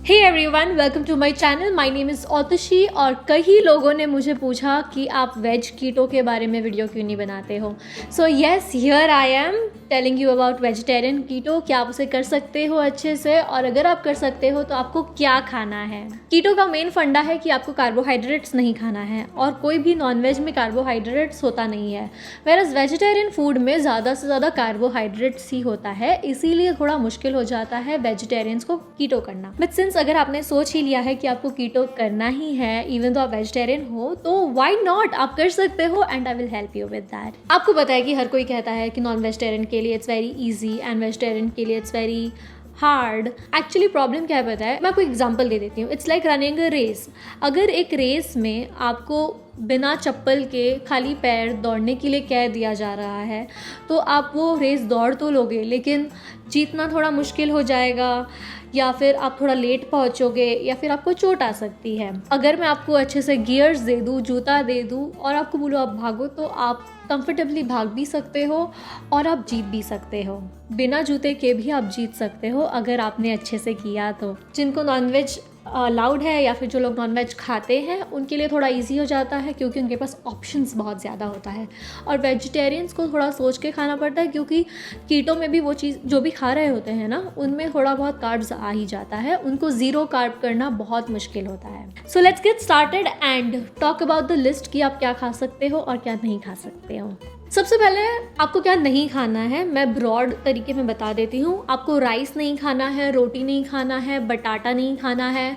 Hey everyone, welcome to my channel. My name is Autushi और कई लोगों ने मुझे पूछा कि आप वेज कीटो के बारे में वीडियो क्यों नहीं बनाते हो। So yes, here I am telling you about vegetarian keto, कि आप उसे कर सकते हो अच्छे से, और अगर आप कर सकते हो तो आपको क्या खाना है। कीटो का मेन फंडा है कि आपको कार्बोहाइड्रेट्स नहीं खाना है, और कोई भी नॉनवेज में कार्बोहाइड्रेट्स होता नहीं है, वेरएज़ वेजिटेरियन फूड में ज़्यादा से ज़्यादा कार्बोहाइड्रेट्स ही होता है, इसीलिए थोड़ा मुश्किल हो जाता है वेजिटेरियंस को कीटो करना। बट सिंस अगर आपने सोच ही लिया है कि आपको कीटो करना ही है, इवन तो आप वेजिटेरियन हो, तो व्हाई नॉट, आप कर सकते हो and I will help you with that. आपको पता है कि हर कोई कहता है कि नॉन वेजिटेरियन के लिए it's very easy and vegetarian के लिए it's very hard. Actually problem क्या है पता है, मैं आपको एग्जांपल दे देती हूँ। It's like running a race. अगर एक रेस में आपको बिना चप्पल के खाली पैर दौड़ने के लिए कह दिया जा रहा है, तो आप वो रेस दौड़ तो लोगे, लेकिन जीतना थोड़ा मुश्किल हो जाएगा, या फिर आप थोड़ा लेट पहुंचोगे, या फिर आपको चोट आ सकती है। अगर मैं आपको अच्छे से गियर्स दे दूँ, जूता दे दूँ, और आपको बोलो आप भागो, तो आप कंफर्टेबली भाग भी सकते हो और आप जीत भी सकते हो। बिना जूते के भी आप जीत सकते हो अगर आपने अच्छे से किया तो। जिनको नॉनवेज अलाउड है या फिर जो लोग नॉनवेज खाते हैं, उनके लिए थोड़ा इजी हो जाता है, क्योंकि उनके पास ऑप्शंस बहुत ज़्यादा होता है। और वेजिटेरियंस को थोड़ा सोच के खाना पड़ता है, क्योंकि कीटो में भी वो चीज़ जो भी खा रहे होते हैं ना, उनमें थोड़ा बहुत कार्ब्स आ ही जाता है। उनको ज़ीरो कार्ब करना बहुत मुश्किल होता है। So let's get started and talk about the list कि आप क्या खा सकते हो और क्या नहीं खा सकते हो। सबसे पहले आपको क्या नहीं खाना है, मैं ब्रॉड तरीके में बता देती हूँ। आपको राइस नहीं खाना है, रोटी नहीं खाना है, बटाटा नहीं खाना है,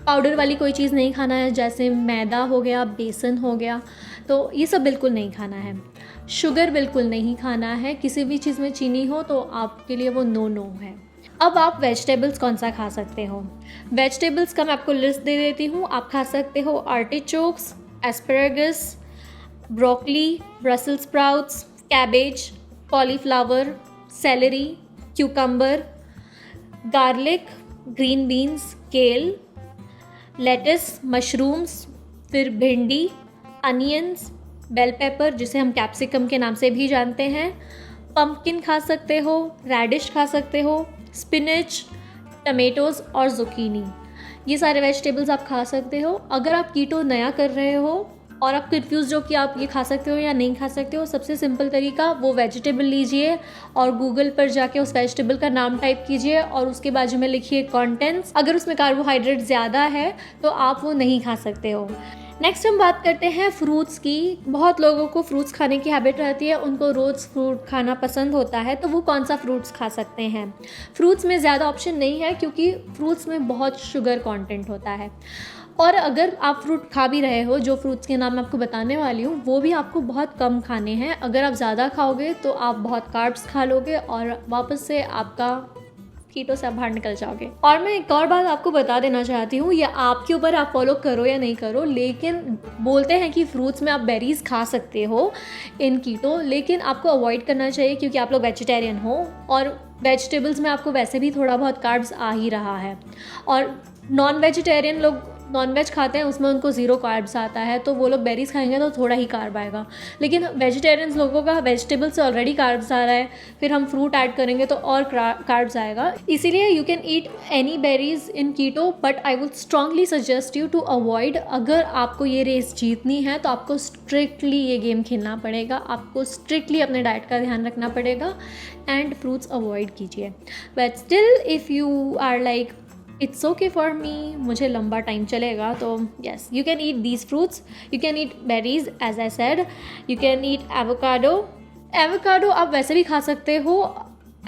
पाउडर वाली कोई चीज़ नहीं खाना है, जैसे मैदा हो गया, बेसन हो गया, तो ये सब बिल्कुल नहीं खाना है। शुगर बिल्कुल नहीं खाना है, किसी भी चीज़ में चीनी हो तो आपके लिए वो नो है। अब आप वेजिटेबल्स कौन सा खा सकते हो। वेजिटेबल्स का मैं आपको लिस्ट दे देती हूँ। आप खा सकते हो artichokes, asparagus, broccoli, Brussels sprouts, cabbage, cauliflower, celery, cucumber, garlic, green beans, kale, lettuce, mushrooms, फिर भिंडी, अनियंस, बेल पेपर जिसे हम कैप्सिकम के नाम से भी जानते हैं, पम्पकिन खा सकते हो, रेडिश खा सकते हो, स्पिनच, टमेटोज़ और जुकीनी। ये सारे वेजिटेबल्स आप खा सकते हो। अगर आप कीटो नया कर रहे हो और आप कंफ्यूज हो कि आप ये खा सकते हो या नहीं खा सकते हो, सबसे सिंपल तरीका, वो वेजिटेबल लीजिए और गूगल पर जाके उस वेजिटेबल का नाम टाइप कीजिए और उसके बाजू में लिखिए कंटेंट्स। अगर उसमें कार्बोहाइड्रेट ज़्यादा है तो आप वो नहीं खा सकते हो। नेक्स्ट हम बात करते हैं फ्रूट्स की। बहुत लोगों को फ्रूट्स खाने की हैबिट रहती है, उनको रोज़ फ्रूट खाना पसंद होता है, तो वो कौन सा फ्रूट्स खा सकते हैं। फ्रूट्स में ज़्यादा ऑप्शन नहीं है, क्योंकि फ्रूट्स में बहुत शुगर कंटेंट होता है। और अगर आप फ्रूट खा भी रहे हो, जो फ्रूट्स के नाम मैं आपको बताने वाली हूँ, वो भी आपको बहुत कम खाने हैं। अगर आप ज़्यादा खाओगे तो आप बहुत कार्ब्स खा लोगे और वापस से आपका कीटो से आप बाहर निकल जाओगे। और मैं एक और बात आपको बता देना चाहती हूँ, ये आपके ऊपर, आप फॉलो करो या नहीं करो, लेकिन बोलते हैं कि फ्रूट्स में आप बेरीज खा सकते हो इन कीटो, लेकिन आपको अवॉइड करना चाहिए, क्योंकि आप लोग वेजिटेरियन हो और वेजिटेबल्स में आपको वैसे भी थोड़ा बहुत कार्ब्स आ ही रहा है। और नॉन वेजिटेरियन लोग नॉनवेज खाते हैं, उसमें उनको ज़ीरो कार्ब्स आता है, तो वो लोग बेरीज खाएंगे तो थोड़ा ही कार्ब आएगा। लेकिन वेजिटेरियंस लोगों का वेजिटेबल से ऑलरेडी कार्ब्स आ रहा है, फिर हम फ्रूट ऐड करेंगे तो और कार्ब्स आएगा। इसीलिए you can eat any berries in keto, but I would strongly suggest you to avoid. अगर आपको ये रेस जीतनी है तो आपको स्ट्रिक्टली ये गेम खेलना पड़ेगा, आपको स्ट्रिक्टली अपने डाइट का ध्यान रखना पड़ेगा एंड फ्रूट्स अवॉइड कीजिए। But still if you are like it's okay for me, मुझे लंबा टाइम चलेगा, तो yes, you can eat these fruits. You can eat berries as I said, you can eat avocado. Avocado आप वैसे भी खा सकते हो,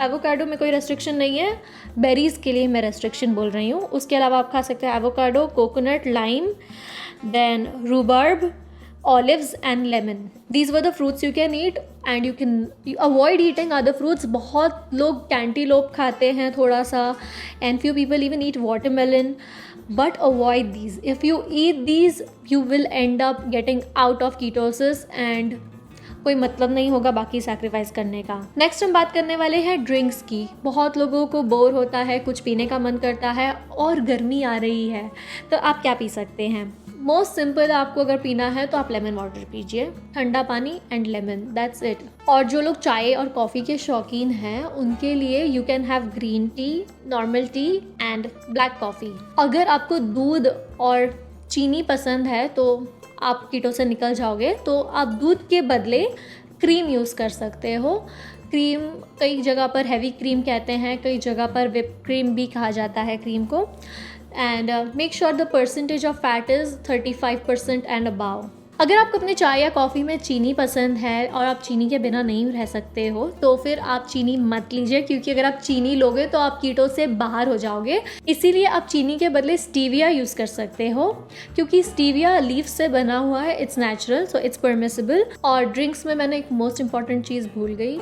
एवोकाडो में कोई रेस्ट्रिक्शन नहीं है, बेरीज के लिए मैं रेस्ट्रिक्शन बोल रही हूँ। उसके अलावा आप खा सकते हो avocado, coconut, lime, then rhubarb, olives and lemon. These were the fruits you can eat and you avoid eating other fruits. बहुत लोग cantaloupe खाते हैं थोड़ा सा, and few people even eat watermelon, but avoid these. If you eat these, you will end up getting out of ketosis and कोई मतलब नहीं होगा बाकी सैक्रिफाइस करने का। नेक्स्ट हम बात करने वाले हैं ड्रिंक्स की। बहुत लोगों को बोर होता है, कुछ पीने का मन करता है और गर्मी आ रही है, तो आप क्या पी सकते हैं। मोस्ट सिंपल, आपको अगर पीना है तो आप लेमन वाटर पीजिए, ठंडा पानी एंड लेमन, दैट्स इट। और जो लोग चाय और कॉफ़ी के शौकीन हैं उनके लिए you can have green tea, normal T and black coffee. अगर आपको दूध और चीनी पसंद है तो आप कीटो से निकल जाओगे, तो आप दूध के बदले क्रीम यूज़ कर सकते हो। क्रीम कई जगह पर हैवी क्रीम कहते हैं, कई जगह पर विप क्रीम भी कहा जाता है क्रीम को। And make sure the percentage of fat is 35% and above. अगर आपको अपने चाय या कॉफ़ी में चीनी पसंद है और आप चीनी के बिना नहीं रह सकते हो तो फिर आप चीनी मत लीजिए, क्योंकि अगर आप चीनी लोगे तो आप कीटो से बाहर हो जाओगे। इसीलिए आप चीनी के बदले स्टीविया यूज़ कर सकते हो, क्योंकि स्टीविया लीफ से बना हुआ है, it's natural, so it's permissible. और ड्रिंक्स में मैंने एक मोस्ट इंपॉर्टेंट चीज़ भूल गई,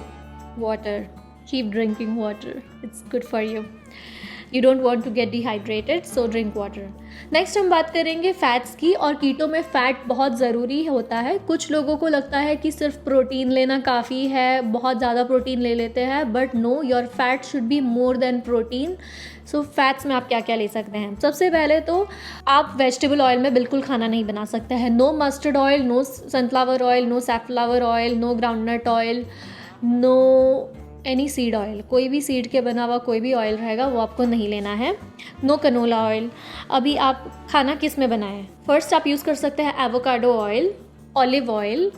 water. Keep drinking water, it's good for you. You don't want to get dehydrated, so drink water. Next हम बात करेंगे फैट्स की, और कीटो में फ़ैट बहुत ज़रूरी होता है। कुछ लोगों को लगता है कि सिर्फ प्रोटीन लेना काफ़ी है, बहुत ज़्यादा प्रोटीन ले लेते हैं, but no, your fat should be more than protein. So fats में आप क्या क्या ले सकते हैं? सबसे पहले तो आप वेजिटेबल ऑयल में बिल्कुल खाना नहीं बना सकते हैं। No mustard oil, no sunflower oil, no safflower oil, no groundnut oil, no any seed oil. कोई भी सीड के बना हुआ कोई भी ऑयल रहेगा वो आपको नहीं लेना है। No canola oil. अभी आप खाना किस में बनाएं? फर्स्ट आप यूज़ कर सकते हैं avocado oil, olive oil,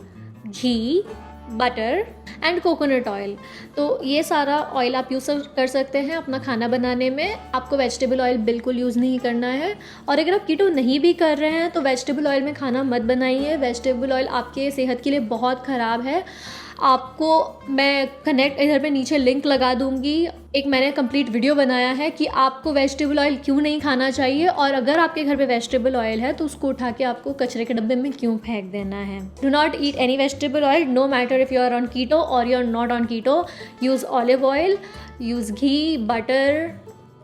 ghee, butter and coconut oil. तो ये सारा ऑयल आप यूज़ कर सकते हैं अपना खाना बनाने में। आपको वेजिटेबल ऑयल बिल्कुल यूज़ नहीं करना है। और अगर आप कीटो नहीं भी कर रहे हैं तो वेजिटेबल ऑयल में खाना मत बनाइए। वेजिटेबल ऑयल आपके सेहत के लिए बहुत ख़राब है। आपको मैं कनेक्ट इधर पे नीचे लिंक लगा दूंगी, एक मैंने कंप्लीट वीडियो बनाया है कि आपको वेजिटेबल ऑयल क्यों नहीं खाना चाहिए, और अगर आपके घर पे वेजिटेबल ऑयल है तो उसको उठा के आपको कचरे के डब्बे में क्यों फेंक देना है। Do not eat any vegetable oil, no matter if you are on keto or you are not on keto. Use olive oil, use ghee, butter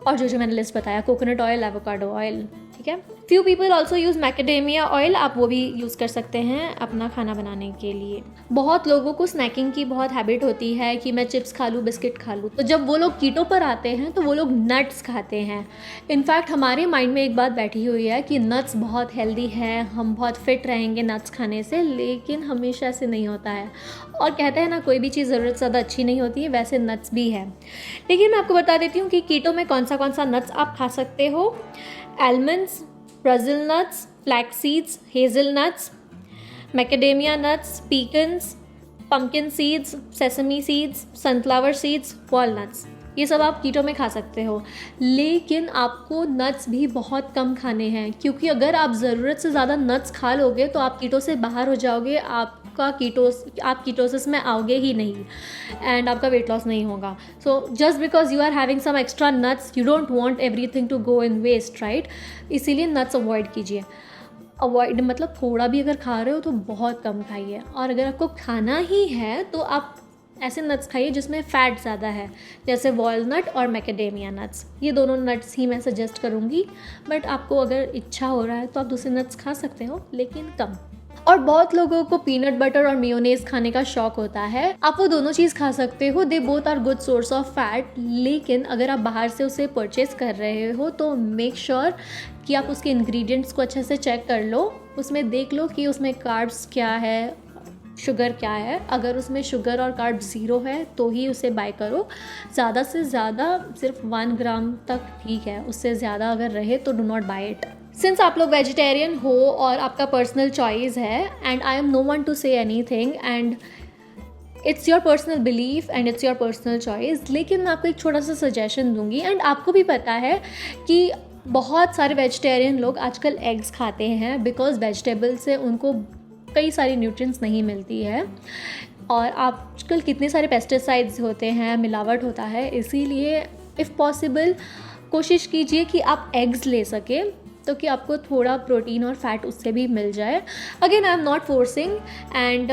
और जो मैंने लिस्ट बताया, कोकोनट ऑयल, एवोकाडो ऑयल, ठीक है। Few people also use macadamia oil, आप वो भी use कर सकते हैं अपना खाना बनाने के लिए। बहुत लोगों को स्नैकिंग की बहुत हैबिट होती है कि मैं चिप्स खा लूँ, बिस्किट खा लूँ, तो जब वो लोग कीटो पर आते हैं तो वो लोग नट्स खाते हैं। इनफैक्ट हमारे माइंड में एक बात बैठी हुई है कि नट्स बहुत हेल्दी है, हम बहुत फिट रहेंगे नट्स खाने से, लेकिन हमेशा से नहीं होता है। और कहते हैं ना, कोई भी चीज़ ज़रूरत से ज़्यादा अच्छी नहीं होती है, वैसे नट्स भी है। लेकिन मैं आपको बता देती हूँ कि कीटो में कौन सा नट्स आप खा सकते हो। Almonds, Brazil nuts, flax seeds, hazel nuts, macadamia nuts, pecans, pumpkin seeds, sesame seeds, sunflower seeds, walnuts, ये सब आप कीटो में खा सकते हो। लेकिन आपको नट्स भी बहुत कम खाने हैं, क्योंकि अगर आप ज़रूरत से ज़्यादा नट्स खा लोगे तो आप कीटो से बाहर हो जाओगे, आप कीटोसिस में आओगे ही नहीं एंड आपका वेट लॉस नहीं होगा। So just because you are having some extra nuts, you don't want everything to go in waste, right? इसीलिए नट्स अवॉइड कीजिए। अवॉइड मतलब थोड़ा भी अगर खा रहे हो तो बहुत कम खाइए, और अगर आपको खाना ही है तो आप ऐसे नट्स खाइए जिसमें फ़ैट ज़्यादा है, जैसे वॉलनट और मैकेडेमिया नट्स। ये दोनों नट्स ही मैं सजेस्ट करूँगी, बट आपको अगर इच्छा हो रहा है तो आप दूसरे नट्स खा सकते हो, लेकिन कम। और बहुत लोगों को पीनट बटर और मेयोनेज़ खाने का शौक होता है, आप वो दोनों चीज़ खा सकते हो, they both are good source of fat. लेकिन अगर आप बाहर से उसे परचेज़ कर रहे हो तो मेक श्योर कि आप उसके इंग्रेडिएंट्स को अच्छे से चेक कर लो, उसमें देख लो कि उसमें कार्ब्स क्या है, शुगर क्या है। अगर उसमें शुगर और कार्ब 0 है तो ही उसे बाय करो। ज़्यादा से ज़्यादा सिर्फ 1 ग्राम तक ठीक है, उससे ज़्यादा अगर रहे तो do not buy it. Since आप लोग वेजिटेरियन हो और आपका पर्सनल चॉइस है, and I am no one to say anything, and it's your personal belief and it's your personal choice, लेकिन मैं आपको एक छोटा सा सजेशन दूंगी। एंड आपको भी पता है कि बहुत सारे वेजिटेरियन लोग आजकल एग्स खाते हैं बिकॉज वेजिटेबल से उनको कई सारी न्यूट्रिएंट्स नहीं मिलती है, और आजकल कितने सारे पेस्टिसाइड्स होते हैं, मिलावट होता है। इसीलिए इफ़ पॉसिबल कोशिश कीजिए कि आप एग्स ले सकें, तो कि आपको थोड़ा प्रोटीन और फैट उससे भी मिल जाए। Again I am not forcing, and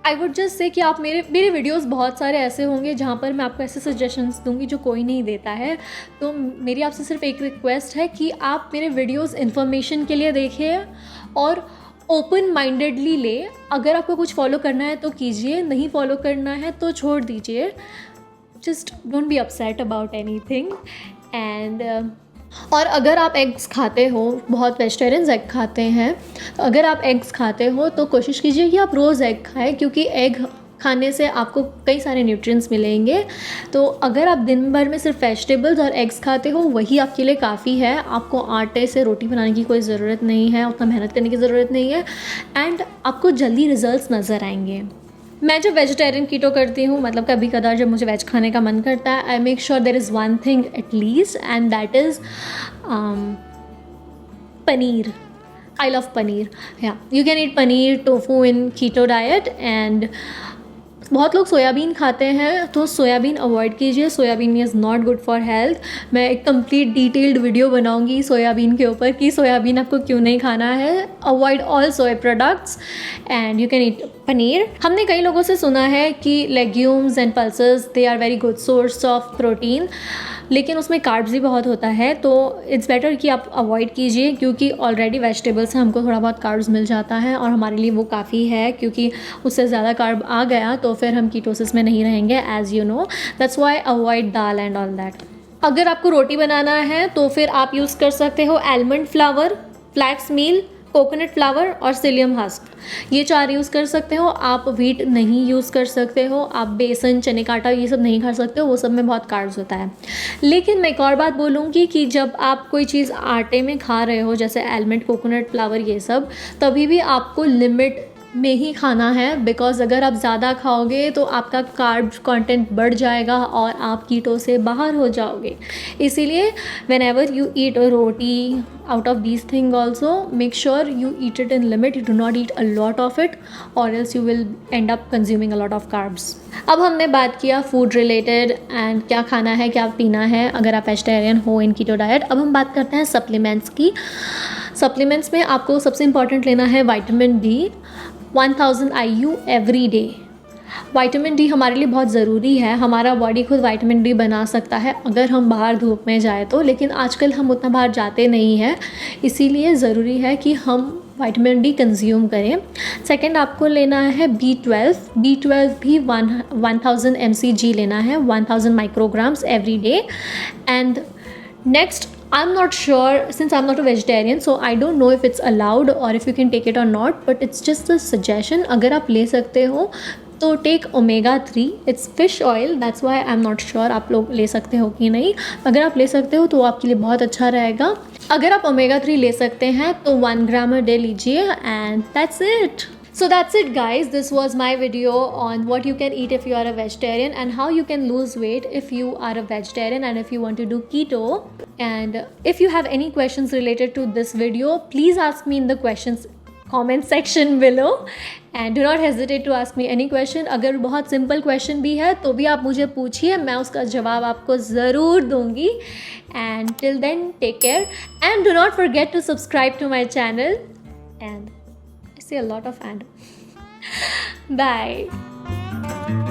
I would just say कि आप मेरे वीडियोस बहुत सारे ऐसे होंगे जहाँ पर मैं आपको ऐसे सजेशंस दूंगी जो कोई नहीं देता है। तो मेरी आपसे सिर्फ एक रिक्वेस्ट है कि आप मेरे वीडियोस इन्फॉर्मेशन के लिए देखें और ओपन माइंडेडली ले। अगर आपको कुछ फॉलो करना है तो कीजिए, नहीं फॉलो करना है तो छोड़ दीजिए। Just don't be upset about anything. And और अगर आप एग्स खाते हो, बहुत वेजिटेरियंस एग खाते हैं, तो अगर आप एग्स खाते हो तो कोशिश कीजिए कि आप रोज़ एग खाएं, क्योंकि एग खाने से आपको कई सारे न्यूट्रिएंट्स मिलेंगे। तो अगर आप दिन भर में सिर्फ वेजिटेबल्स और एग्स खाते हो, वही आपके लिए काफ़ी है। आपको आटे से रोटी बनाने की कोई ज़रूरत नहीं है, उतना मेहनत करने की ज़रूरत नहीं है, एंड आपको जल्दी रिजल्ट्स नज़र आएंगे। मैं जब वेजिटेरियन कीटो करती हूँ, मतलब कभी कदार जब मुझे वेज खाने का मन करता है, I make sure there is one thing at least, and that is paneer. I love paneer. Yeah, you can eat paneer, tofu in keto diet, and बहुत लोग सोयाबीन खाते हैं, तो सोयाबीन अवॉइड कीजिए। Soybean is not good for health. मैं एक complete detailed video बनाऊंगी soybean के ऊपर कि सोयाबीन आपको क्यों नहीं खाना है। Avoid all soya products and you can eat paneer. हमने कई लोगों से सुना है कि legumes and pulses they are very good source of protein, लेकिन उसमें कार्ब्स भी बहुत होता है, तो इट्स बेटर कि आप अवॉइड कीजिए, क्योंकि ऑलरेडी वेजिटेबल्स से हमको थोड़ा बहुत कार्ब्स मिल जाता है और हमारे लिए वो काफ़ी है, क्योंकि उससे ज़्यादा कार्ब आ गया तो फिर हम कीटोसिस में नहीं रहेंगे, as you know. That's why avoid dal and all that. अगर आपको रोटी बनाना है तो फिर आप यूज़ कर सकते हो आलमंड फ्लावर, फ्लैक्स मील, कोकोनट फ्लावर और सिलियम हस्क। ये 4 यूज़ कर सकते हो। आप व्हीट नहीं यूज़ कर सकते हो, आप बेसन, चने का आटा ये सब नहीं खा सकते हो, वो सब में बहुत कार्ब्स होता है। लेकिन मैं एक और बात बोलूँगी कि जब आप कोई चीज़ आटे में खा रहे हो, जैसे आलमंड, कोकोनट फ्लावर ये सब, तभी भी आपको लिमिट में ही खाना है, बिकॉज अगर आप ज़्यादा खाओगे तो आपका कार्ब कंटेंट बढ़ जाएगा और आप कीटो से बाहर हो जाओगे। इसीलिए when ever you eat a roti out of these things also, make sure you eat it in limit. You do not eat a lot of it, or else you will end up consuming a lot of carbs. अब हमने बात किया food related and क्या खाना है, क्या पीना है अगर आप वेजिटेरियन हो इन कीटो डाइट। अब हम बात करते हैं सप्लीमेंट्स की। सप्लीमेंट्स में आपको सबसे इम्पॉर्टेंट लेना है vitamin D, 1000 IU every day. Vitamin D हमारे लिए बहुत ज़रूरी है। हमारा बॉडी खुद विटामिन डी बना सकता है अगर हम बाहर धूप में जाए तो, लेकिन आजकल हम उतना बाहर जाते नहीं हैं, इसीलिए ज़रूरी है कि हम विटामिन डी कंज्यूम करें। सेकंड, आपको लेना है B12। B12 भी 1000 mcg लेना है, 1000 micrograms every day. And next, I'm not sure, since I'm not a vegetarian, so I don't know if it's allowed or if you can take it or not, but it's just a suggestion. अगर आप ले सकते हो तो take omega-3, it's fish oil, that's why I am not sure आप लोग ले सकते हो कि नहीं। अगर आप ले सकते हो तो आपके लिए बहुत अच्छा रहेगा। अगर आप omega-3 ले सकते हैं तो 1 ग्राम a day लीजिए, and that's it. So that's it guys, this was my video on what you can eat if you are a vegetarian and how you can lose weight if you are a vegetarian and if you want to do keto. And if you have any questions related to this video, please ask me in the questions comment section below and do not hesitate to ask me any question. अगर बहुत simple question भी है तो भी आप मुझे पूछिए, मैं उसका जवाब आपको ज़रूर दूँगी। And till then, take care and do not forget to subscribe to my channel. And I say a lot of and. Bye.